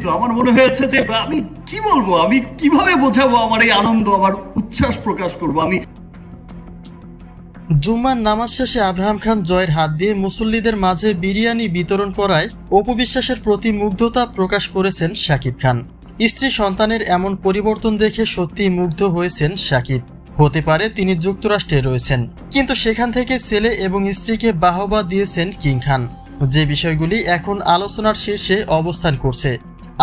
তো আমার মনে হয়েছে যে আমি কি বলবো, আমি কিভাবে বোঝাবো আমার এই আনন্দ, আমার উচ্ছ্বাস প্রকাশ করব আমি। জুম্মার নামাজ শেষে আব্রাহাম খান জয়ের হাত দিয়ে মুসল্লিদের মাঝে বিরিয়ানি বিতরণ করায় অপু বিশ্বাসের প্রতি মুগ্ধতা প্রকাশ করেছেন শাকিব খান। স্ত্রী সন্তানের এমন পরিবর্তন দেখে সত্যিই মুগ্ধ হয়েছেন শাকিব। হতে পারে তিনি যুক্তরাষ্ট্রে রয়েছেন, কিন্তু সেখান থেকে ছেলে এবং স্ত্রীকে বাহবা দিয়েছেন কিং খান, যে বিষয়গুলি এখন আলোচনার শীর্ষে অবস্থান করছে।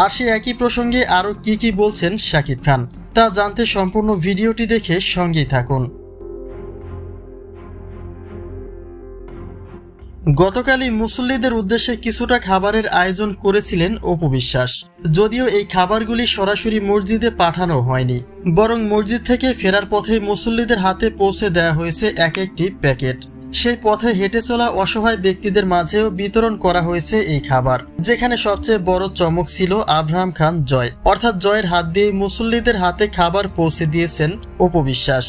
আর সে একই প্রসঙ্গে আরও কি বলছেন শাকিব খান তা জানতে সম্পূর্ণ ভিডিওটি দেখে সঙ্গেই থাকুন। গতকালই মুসল্লিদের উদ্দেশ্যে কিছুটা খাবারের আয়োজন করেছিলেন অপু বিশ্বাস। যদিও এই খাবারগুলি সরাসরি মসজিদে পাঠানো হয়নি, বরং মসজিদ থেকে ফেরার পথে মুসল্লিদের হাতে পৌঁছে দেওয়া হয়েছে এক একটি প্যাকেট। সেই পথে হেঁটে চলা অসহায় ব্যক্তিদের মাঝেও বিতরণ করা হয়েছে এই খাবার, যেখানে সবচেয়ে বড় চমক ছিল আব্রাহাম খান জয়, অর্থাৎ জয়ের হাত দিয়ে মুসল্লিদের হাতে খাবার পৌঁছে দিয়েছেন অপু বিশ্বাস।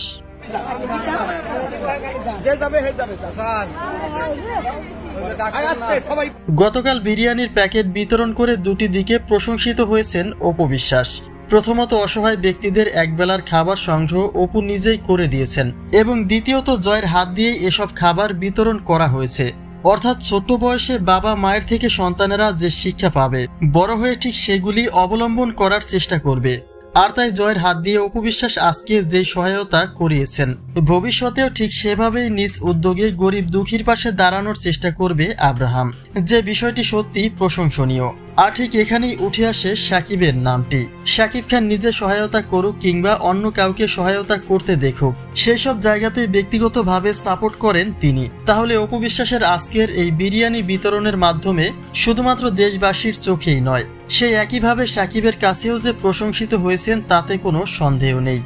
গতকাল বিরিয়ানির প্যাকেট বিতরণ করে দুটি দিকে প্রশংসিত হয়েছেন অপু বিশ্বাস। প্রথমত, অসহায় ব্যক্তিদের একবেলার খাবার সংগ্রহ অপু নিজেই করে দিয়েছেন, এবং দ্বিতীয়ত জয়ের হাত দিয়ে এসব খাবার বিতরণ করা হয়েছে। অর্থাৎ ছোট্ট বয়সে বাবা মায়ের থেকে সন্তানেরা যে শিক্ষা পাবে, বড় হয়ে ঠিক সেগুলি অবলম্বন করার চেষ্টা করবে। আর তাই জয়ের হাত দিয়ে অপু বিশ্বাস আজকে যে সহায়তা করিয়েছেন, ভবিষ্যতেও ঠিক সেভাবেই নিজ উদ্যোগে গরিব দুঃখীর পাশে দাঁড়ানোর চেষ্টা করবে আব্রাহাম, যে বিষয়টি সত্যি প্রশংসনীয়। আর ঠিক এখানেই উঠে আসে শাকিবের নামটি। শাকিব খান নিজে সহায়তা করুক কিংবা অন্য কাউকে সহায়তা করতে দেখুক, সেই সব জায়গাতে ব্যক্তিগতভাবে সাপোর্ট করেন তিনি। তাহলে অপু বিশ্বাসের আজকের এই বিরিয়ানি বিতরণের মাধ্যমে শুধুমাত্র দেশবাসীর চোখেই নয়, সেই একইভাবে শাকিবের কাছেও যে প্রশংসিত হয়েছেন তাতে কোনো সন্দেহ নেই।